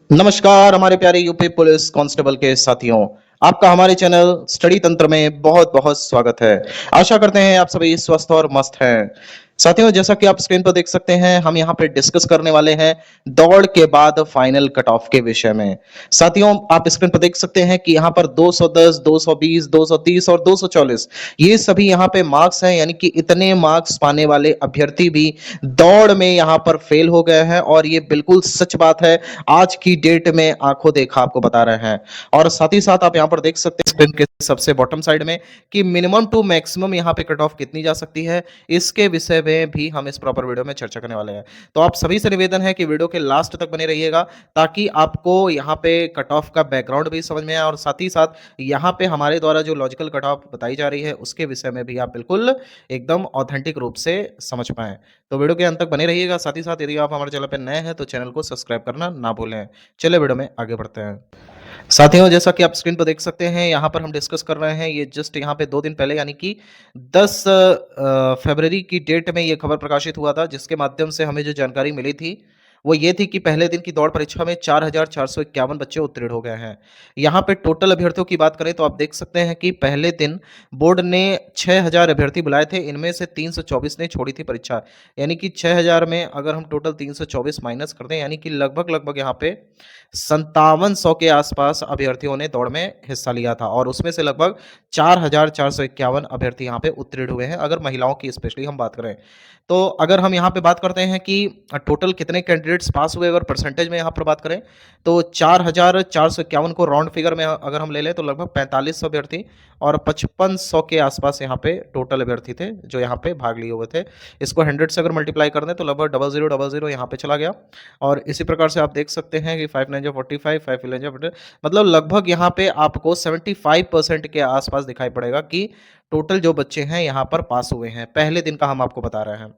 नमस्कार हमारे प्यारे यूपी पुलिस कांस्टेबल के साथियों। आपका हमारे चैनल स्टडी तंत्र में बहुत बहुत स्वागत है। आशा करते हैं आप सभी स्वस्थ और मस्त हैं। साथियों, जैसा कि आप स्क्रीन पर देख सकते हैं, हम यहाँ पे डिस्कस करने वाले हैं दौड़ के बाद फाइनल कट ऑफ के विषय में। साथियों, आप स्क्रीन पर देख सकते हैं कि यहाँ पर 210, 220, 230 और 244 ये सभी यहाँ पे मार्क्स हैं, यानी कि इतने मार्क्स पाने वाले अभ्यर्थी भी दौड़ में यहाँ पर फेल हो गए हैं और ये बिल्कुल सच बात है। आज की डेट में आंखों देखा आपको बता रहे हैं। और साथ ही साथ आप यहाँ पर देख सकते हैं स्क्रीन के सबसे बॉटम साइड में कि मिनिमम टू मैक्सिमम यहाँ पे कट ऑफ कितनी जा सकती है, इसके विषय में भी हम इस प्रॉपर वीडियो में चर्चा करने वाले हैं। तो आप सभी से निवेदन है कि वीडियो के लास्ट तक बने रहिएगा, ताकि आपको यहाँ पे कट ऑफ का बैकग्राउंड भी समझ में आए और साथ ही साथ यहाँ पे हमारे द्वारा जो लॉजिकल कट ऑफ बताई जा रही है उसके विषय में भी आप बिल्कुल एकदम ऑथेंटिक रूप से समझ पाएं। तो वीडियो के अंत तक बने रहिएगा। साथ ही साथ यदि आप हमारे चैनल पर नए हैं तो चैनल को सब्सक्राइब करना ना भूलें। चलिए वीडियो में आगे बढ़ते हैं। साथियों, जैसा कि आप स्क्रीन पर देख सकते हैं, यहाँ पर हम डिस्कस कर रहे हैं, ये जस्ट यहाँ पे 2 दिन पहले यानी कि 10 फरवरी की डेट में ये खबर प्रकाशित हुआ था, जिसके माध्यम से हमें जो जानकारी मिली थी वो ये थी कि पहले दिन की दौड़ परीक्षा में 4,451 बच्चे उत्तीर्ण हो गए हैं। यहाँ पे टोटल अभ्यर्थियों की बात करें तो आप देख सकते हैं कि पहले दिन बोर्ड ने 6,000 अभ्यर्थी बुलाए थे, इनमें से 324 ने छोड़ी थी परीक्षा। यानी कि 6,000 में अगर हम टोटल 324 माइनस कर दें, यानी कि लगभग लगभग यहाँ पे 5700 के आसपास अभ्यर्थियों ने दौड़ में हिस्सा लिया था और उसमें से लगभग 4,451 अभ्यर्थी यहाँ पे उत्तीर्ण हुए हैं, अगर महिलाओं की स्पेशली हम बात करें। तो अगर हम यहाँ पे बात करते हैं कि टोटल कितने कैंडिडेट्स पास हुए, अगर परसेंटेज में यहाँ पर बात करें तो 4,451 को राउंड फिगर में अगर हम ले लें तो लगभग 4500 अभ्यर्थी और 5500 के आसपास यहाँ पे टोटल अभ्यर्थी थे जो यहाँ पे भाग लिए हुए थे। इसको 100 से अगर मल्टीप्लाई कर दें तो लगभग 0000 यहाँ पे चला गया। और इसी प्रकार से आप देख सकते हैं कि 5 9 जा 45, 5 11 जा 40, मतलब लगभग यहाँ पे आपको 75% के आसपास दिखाई पड़ेगा कि टोटल जो बच्चे हैं यहाँ पर पास हुए हैं। पहले दिन का हम आपको बता रहे हैं।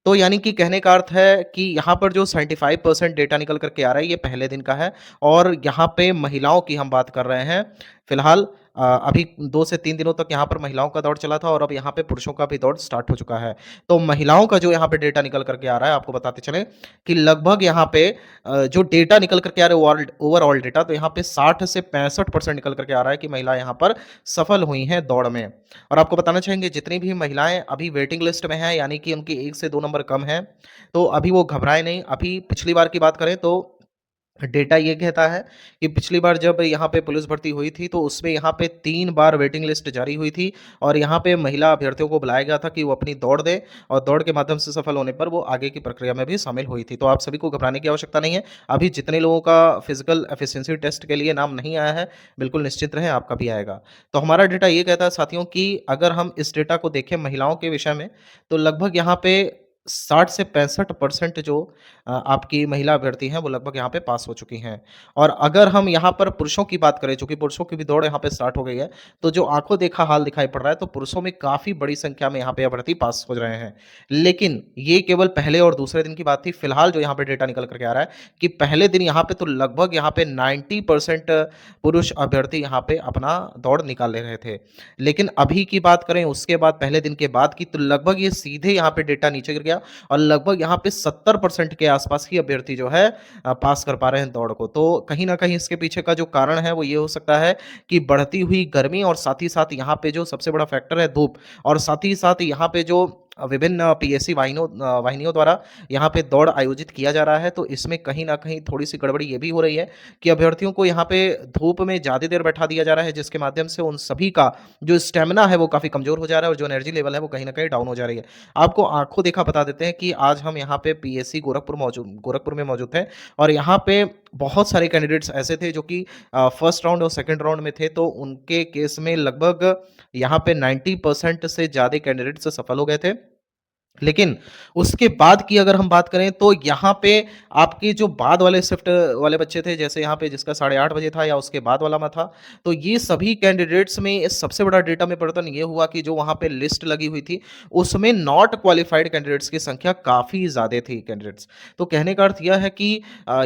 तो यानी कि कहने का अर्थ है कि यहाँ पर जो 75% डेटा निकल करके आ रहा है ये पहले दिन का है। और यहाँ पे महिलाओं की हम बात कर रहे हैं। फिलहाल अभी 2 से 3 दिनों तक यहाँ पर महिलाओं का दौर चला था और अब यहाँ पे पुरुषों का भी दौर स्टार्ट हो चुका है। तो महिलाओं का जो यहाँ पे डेटा निकल करके आ रहा है, आपको बताते चलें कि लगभग यहाँ पे जो डेटा निकल करके आ रहा है ओवरऑल डेटा, तो यहाँ पे 60 से 65% निकल करके आ रहा है कि महिलाएं यहाँ पर सफल हुई हैं दौड़ में। और आपको बताना चाहेंगे जितनी भी महिलाएं अभी वेटिंग लिस्ट में हैं, यानी कि उनकी 1 से 2 नंबर कम है, तो अभी वो घबराएं नहीं। अभी पिछली बार की बात करें तो डेटा ये कहता है कि पिछली बार जब यहाँ पे पुलिस भर्ती हुई थी तो उसमें यहाँ पे 3 बार वेटिंग लिस्ट जारी हुई थी और यहाँ पे महिला अभ्यर्थियों को बुलाया गया था कि वो अपनी दौड़ दें और दौड़ के माध्यम से सफल होने पर वो आगे की प्रक्रिया में भी शामिल हुई थी। तो आप सभी को घबराने की आवश्यकता नहीं है। अभी जितने लोगों का फिजिकल एफिशिएंसी टेस्ट के लिए नाम नहीं आया है, बिल्कुल निश्चित रहें आपका भी आएगा। तो हमारा डेटा ये कहता है साथियों कि अगर हम इस डेटा को देखें महिलाओं के विषय में, तो लगभग यहाँ पे 60 से 65% जो आपकी महिला अभ्यर्थी हैं वो लगभग यहाँ पे पास हो चुकी हैं। और अगर हम यहाँ पर पुरुषों की बात करें, चूंकि पुरुषों की भी दौड़ यहाँ पे स्टार्ट हो गई है, तो जो आंखों देखा हाल दिखाई पड़ रहा है, तो पुरुषों में काफी बड़ी संख्या में यहाँ पे अभ्यर्थी पास हो रहे हैं। लेकिन ये केवल पहले और दूसरे दिन की बात थी। फिलहाल जो यहाँ पे डेटा निकल करके आ रहा है कि पहले दिन यहाँ पे तो लगभग यहाँ पे 90% पुरुष अभ्यर्थी यहाँ पे अपना दौड़ निकाल ले रहे थे। लेकिन अभी की बात करें उसके बाद पहले दिन के बाद की, तो लगभग ये सीधे यहाँ पे डेटा नीचे गिर गया और लगभग यहाँ पे 70% के आसपास ही अभ्यर्थी जो है पास कर पा रहे हैं दौड़ को। तो कहीं ना कहीं इसके पीछे का जो कारण है वो ये हो सकता है कि बढ़ती हुई गर्मी और साथ ही साथ यहाँ पे जो सबसे बड़ा फैक्टर है धूप, और साथ ही साथ यहाँ पे जो विभिन्न पीएससी वाहिनियों द्वारा यहाँ पे दौड़ आयोजित किया जा रहा है, तो इसमें कहीं ना कहीं थोड़ी सी गड़बड़ी ये भी हो रही है कि अभ्यर्थियों को यहाँ पे धूप में ज़्यादा देर बैठा दिया जा रहा है, जिसके माध्यम से उन सभी का जो स्टेमिना है वो काफ़ी कमज़ोर हो जा रहा है और जो एनर्जी लेवल है वो कहीं ना कहीं डाउन हो जा रही है। आपको आंखों देखा बता देते हैं कि आज हम यहाँ पे पीएससी गोरखपुर में मौजूद थे और यहाँ पे बहुत सारे कैंडिडेट्स ऐसे थे जो कि फर्स्ट राउंड और सेकंड राउंड में थे, तो उनके केस में लगभग यहाँ पे 90% से ज़्यादा कैंडिडेट्स सफल हो गए थे। लेकिन उसके बाद की अगर हम बात करें तो यहाँ पे आपके जो बाद वाले शिफ्ट वाले बच्चे थे, जैसे यहाँ पे जिसका 8:30 बजे था या उसके बाद वाला में था, तो ये सभी कैंडिडेट्स में सबसे बड़ा डेटा में परिवर्तन ये हुआ कि जो वहाँ पे लिस्ट लगी हुई थी उसमें नॉट क्वालिफाइड कैंडिडेट्स की संख्या काफ़ी ज़्यादा थी कैंडिडेट्स। तो कहने का अर्थ यह है कि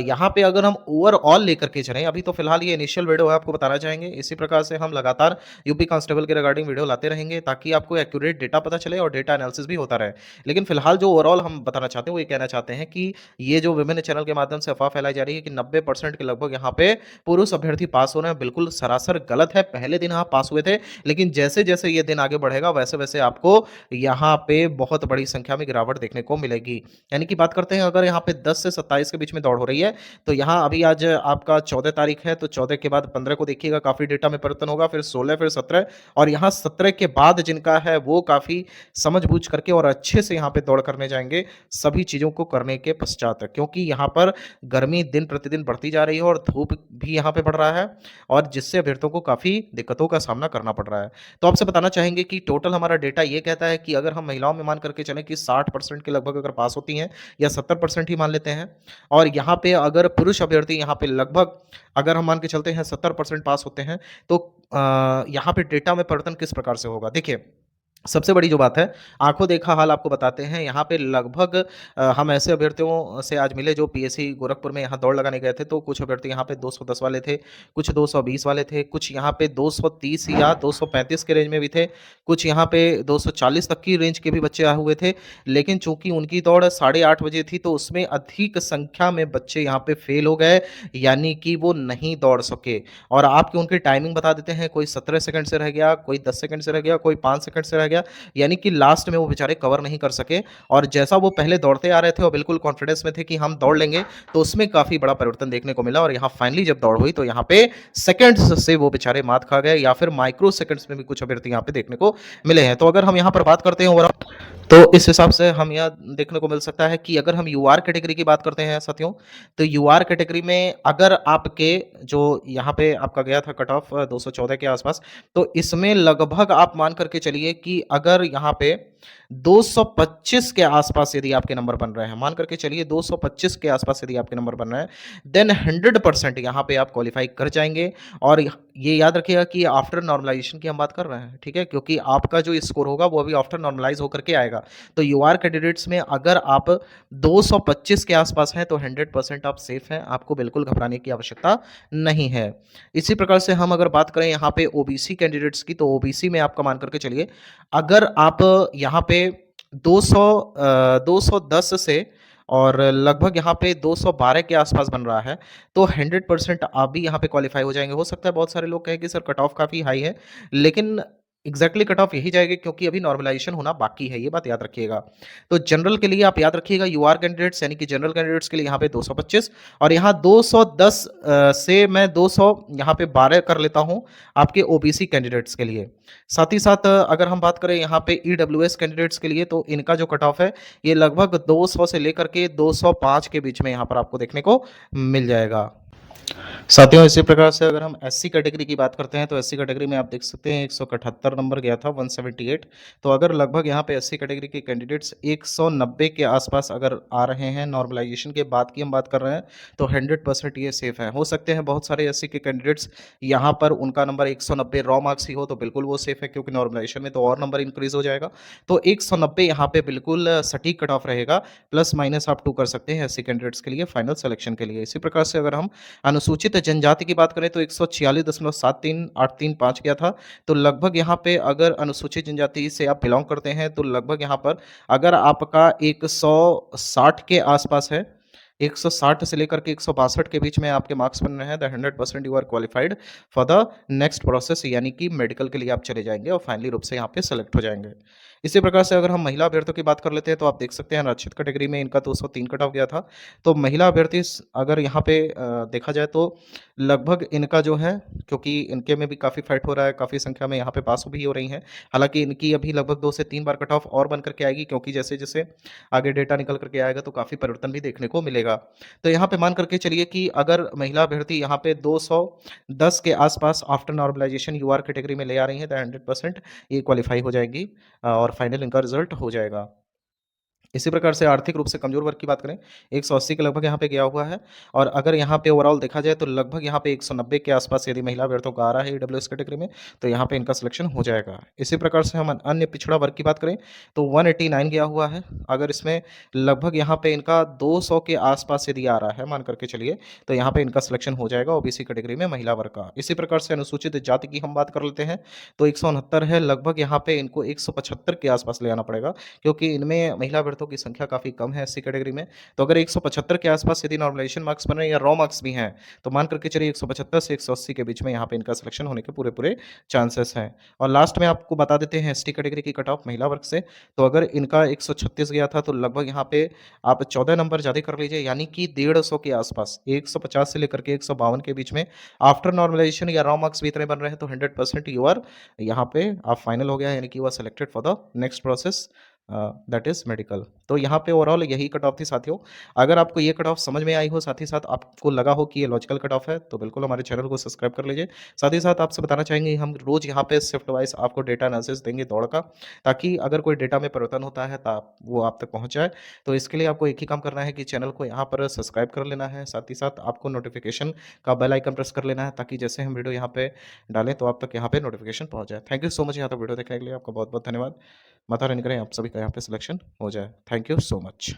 यहाँ पे अगर हम ओवरऑल लेकर के चलें, अभी तो फिलहाल ये इनिशियल वीडियो है, आपको बताना चाहेंगे इसी प्रकार से हम लगातार यूपी कांस्टेबल के रिगार्डिंग वीडियो लाते रहेंगे ताकि आपको एक्यूरेट डेटा पता चले और डेटा एनालिसिस भी होता रहे। लेकिन फिलहाल जो ओवरऑल हम बताना चाहते हैं, वो ये कहना चाहते हैं कि ये जो विभिन्न चैनल के माध्यम से अफ़वाह फैलाई जा रही है कि 90% के लगभग यहाँ पे पुरुष अभ्यर्थी पास हो रहे हैं, बिल्कुल सरासर गलत है। पहले दिन आप पास हुए थे, लेकिन जैसे-जैसे ये दिन आगे बढ़ेगा, वैसे-वैसे आपको यहाँ पे बहुत बड़ी संख्या में गिरावट देखने को मिलेगी। यानी कि बात करते हैं, अगर यहाँ पे 10 से 27 के बीच में दौड़ हो रही है, तो यहाँ अभी आज आपका 14 तारीख है, तो 14 के बाद 15 को देखिएगा काफ़ी डेटा में परिवर्तन होगा, फिर 16, फिर 17 और यहाँ 17 के बाद जिनका है वो काफ़ी समझ-बूझ करके और अच्छे से यहाँ पे दौड़ करने जाएँगे, सभी चीज़ों को करने के पश्चात। क्योंकि यहाँ पर गर्मी दिन प्रतिदिन बढ़ती जा रही है और धूप भी यहाँ पे बढ़ रहा है और जिससे अभ्यर्थियों को काफ़ी दिक्कतों का सामना करना पड़ रहा है। तो आपसे बताना चाहेंगे कि टोटल हमारा डेटा ये कहता है कि अगर हम महिलाओं में मान करके चलें कि 60% के लगभग अगर पास होती हैं या 70% ही मान लेते हैं और यहाँ पे अगर पुरुष अभ्यर्थी यहाँ पे लगभग अगर हम मान के चलते हैं 70% पास होते हैं, तो यहाँ पे डेटा में परिवर्तन किस प्रकार से होगा? देखिए, सबसे बड़ी जो बात है, आँखों देखा हाल आपको बताते हैं। यहाँ पे लगभग हम ऐसे अभ्यर्थियों से आज मिले जो पीएससी गोरखपुर में यहाँ दौड़ लगाने गए थे, तो कुछ अभ्यर्थी यहाँ पे 210 वाले थे, कुछ 220 वाले थे, कुछ यहाँ पे 230 या 235 के रेंज में भी थे, कुछ यहाँ पे 240 तक की रेंज के भी बच्चे आए हुए थे। लेकिन चूँकि उनकी दौड़ 8:30 बजे थी, तो उसमें अधिक संख्या में बच्चे यहाँ पे फेल हो गए, यानी कि वो नहीं दौड़ सके। और आपकी उनकी टाइमिंग बता देते हैं, कोई 17 सेकंड से रह गया, कोई 10 सेकंड से रह गया, कोई 5 सेकंड से रह गया, यानी कि लास्ट में वो बेचारे कवर नहीं कर सके और जैसा वो पहले दौड़ते आ रहे थे और बिल्कुल कॉन्फिडेंस में थे कि हम दौड़ लेंगे, तो उसमें काफ़ी बड़ा परिवर्तन देखने को मिला और यहाँ फाइनली जब दौड़ हुई, तो यहाँ पे सेकंड्स से वो बेचारे मात खा गए या फिर माइक्रो सेकंड्स में भी कुछ अभ्यर्थी यहाँ पे देखने को मिले हैं। तो अगर हम यहाँ पर बात करते हैं ओवरऑल, तो इस हिसाब से हम यह देखने को मिल सकता है कि अगर हम यूआर कैटेगरी की बात करते हैं साथियों, तो यूआर कैटेगरी में अगर आपके जो यहाँ पे आपका गया था कट ऑफ 214 के आसपास, तो इसमें लगभग आप मान करके चलिए कि अगर यहाँ पे 225 के आसपास यदि आपके नंबर बन रहे हैं, मान करके चलिए 225 के आसपास यदि आपके नंबर बन रहे हैं, देन 100% यहाँ पे आप क्वालिफाई कर जाएंगे। और ये याद रखिएगा कि आफ्टर नॉर्मलाइजेशन की हम बात कर रहे हैं, ठीक है, क्योंकि आपका जो स्कोर होगा वो अभी आफ्टर नॉर्मलाइज होकर के आएगा। तो यूआर कैंडिडेट्स में अगर आप 225 के आसपास हैं, तो 100% आप सेफ हैं, आपको बिल्कुल घबराने की आवश्यकता नहीं है। इसी प्रकार से हम अगर बात करें यहाँ पे ओबीसी कैंडिडेट्स की, तो ओबीसी में आपका मान करके चलिए, अगर आप यहाँ पे 210 से और लगभग यहाँ पे 212 के आसपास बन रहा है, तो 100% आप भी यहाँ पे क्वालिफाई हो जाएंगे। हो सकता है बहुत सारे लोग कहें कि सर कट ऑफ काफ़ी हाई है, लेकिन एग्जैक्टली कट ऑफ यही जाएगी क्योंकि अभी नॉर्मलाइजेशन होना बाकी है, ये बात याद रखिएगा। तो जनरल के लिए आप याद रखिएगा, यूआर कैंडिडेट्स यानी कि जनरल कैंडिडेट्स के लिए यहाँ पे 225 और यहाँ 210 से मैं 200 यहाँ पे 12 कर लेता हूँ आपके ओबीसी कैंडिडेट्स के लिए। साथ ही साथ अगर हम बात करें यहाँ पे ईडब्ल्यूएस कैंडिडेट्स के लिए, तो इनका जो कट ऑफ है ये लगभग 200 से लेकर के 205 के बीच में यहाँ पर आपको देखने को मिल जाएगा। साथियों, इसी प्रकार से अगर हम एससी कैटेगरी की बात करते हैं, तो एससी कैटेगरी में आप देख सकते हैं 178 नंबर गया था, 178। तो अगर लगभग यहाँ पे एससी कैटेगरी के कैंडिडेट्स 190 के आसपास अगर आ रहे हैं, नॉर्मलाइजेशन के बाद की हम बात कर रहे हैं, तो 100% ये सेफ है। हो सकते हैं बहुत सारे एससी के कैंडिडेट्स यहाँ पर उनका नंबर 190 रॉ मार्क्स ही हो, तो बिल्कुल वो सेफ है क्योंकि नॉर्मलाइजेशन में तो और नंबर इंक्रीज हो जाएगा। तो 190 यहाँ पे बिल्कुल सटीक कट ऑफ रहेगा, प्लस माइनस आप 2 कर सकते हैं एससी कैंडिडेट्स के लिए फाइनल सिलेक्शन के लिए। इसी प्रकार से अगर हम अनुसूचित जनजाति की बात करें, तो 146.73835 गया था। तो लगभग यहाँ पे अगर अनुसूचित जनजाति से आप बिलोंग करते हैं, तो लगभग यहाँ पर अगर आपका 160 के आसपास है, 160 से लेकर के 162 के बीच में आपके मार्क्स बन रहे हैं, the 100% you are qualified for the next process, यानी कि मेडिकल के लिए आप चले जाएंगे और फाइनली रूप से यहाँ पे सेलेक्ट हो जाएंगे। इसी प्रकार से अगर हम महिला अभ्यर्थियों की बात कर लेते हैं, तो आप देख सकते हैं आरक्षित कैटेगरी में इनका 203 कट ऑफ गया था। तो महिला अभ्यर्थी अगर यहाँ पे देखा जाए, तो लगभग इनका जो है, क्योंकि इनके में भी काफ़ी फाइट हो रहा है, काफ़ी संख्या में यहाँ पे पास भी हो रही हैं। हालांकि इनकी अभी लगभग 2 से 3 बार कट ऑफ और बन करके आएगी, क्योंकि जैसे जैसे आगे डेटा निकल करके आएगा तो काफ़ी परिवर्तन भी देखने को मिलेगा। तो यहाँ पे मान करके चलिए कि अगर महिला अभ्यर्थी यहाँ पे 210 के आसपास आफ्टर नॉर्मलाइजेशन यूआर कैटेगरी में ले आ रही है, तो 100% ये क्वालिफाई हो जाएगी और फाइनल इनका रिजल्ट हो जाएगा। इसी प्रकार से आर्थिक रूप से कमज़ोर वर्ग की बात करें, 180 के लगभग यहाँ पे गया हुआ है और अगर यहाँ पे ओवरऑल देखा जाए तो लगभग यहाँ पे 190 के आसपास यदि महिला अभ्यर्थियों का आ रहा है ईडब्ल्यूएस कैटेगरी में, तो यहाँ पे इनका सिलेक्शन हो जाएगा। इसी प्रकार से हम अन्य पिछड़ा वर्ग की बात करें, तो 189 गया हुआ है। अगर इसमें लगभग यहाँ पे इनका 200 के आसपास यदि आ रहा है, मान करके चलिए, तो यहाँ पे इनका सिलेक्शन हो जाएगा ओबीसी कैटेगरी में महिला वर्ग का। इसी प्रकार से अनुसूचित जाति की हम बात कर लेते हैं, तो 169 है, लगभग यहाँ पे इनको 175 के आसपास ले आना पड़ेगा, क्योंकि इनमें महिला अभ्यर्थियों की संख्या काफ़ी कम है एससी कैटेगरी में। तो अगर 175 के आसपास यदि नॉर्मलाइजेशन मार्क्स बन रहे हैं या रॉ मार्क्स भी हैं, तो मान करके चलिए 175 से 180 के बीच में यहाँ पे इनका सिलेक्शन होने के पूरे-पूरे चांसेस हैं। और लास्ट में आपको बता देते हैं एसटी कैटेगरी की कट ऑफ महिला वर्ग से, तो अगर इनका 136 गया था, तो लगभग यहाँ पे आप 14 नंबर ज़्यादा कर लीजिए, यानी कि 150 के आसपास, 150 से लेकर के 152 के बीच में आफ्टर नॉर्मलाइजेशन या रॉ मार्क्स भी इतने बन रहे हैं, तो 100% यू आर यहाँ पे आप फाइनल हो गया, यानी कि you are selected for the next process, that is medical. तो यहाँ पे ओवरऑल यही कट ऑफ थी साथियों। अगर आपको ये कट ऑफ समझ में आई हो, साथ ही साथ आपको लगा हो कि ये लॉजिकल कट ऑफ है, तो बिल्कुल हमारे चैनल को सब्सक्राइब कर लीजिए। साथ ही साथ आपसे बताना चाहेंगे, हम रोज़ यहाँ पे शिफ्ट वाइज़ आपको डेटा एनालिसिस देंगे दौड़ का, ताकि अगर कोई डेटा में परिवर्तन होता है, तो वो आप तक पहुँच जाए। तो इसके लिए आपको एक ही काम करना है कि चैनल को यहाँ पर सब्सक्राइब कर लेना है, साथ ही साथ आपको नोटिफ़िकेशन का बेल आइकन प्रेस कर लेना है, ताकि जैसे हम वीडियो यहाँ पे डालें, तो आप तक यहाँ पे नोटिफ़िकेशन पहुँच जाए। थैंक यू सो मच यहाँ तक वीडियो देखने के लिए, आपका बहुत-बहुत धन्यवाद। माता रानी करें आप सभी का यहाँ पे सिलेक्शन हो जाए। Thank you so much.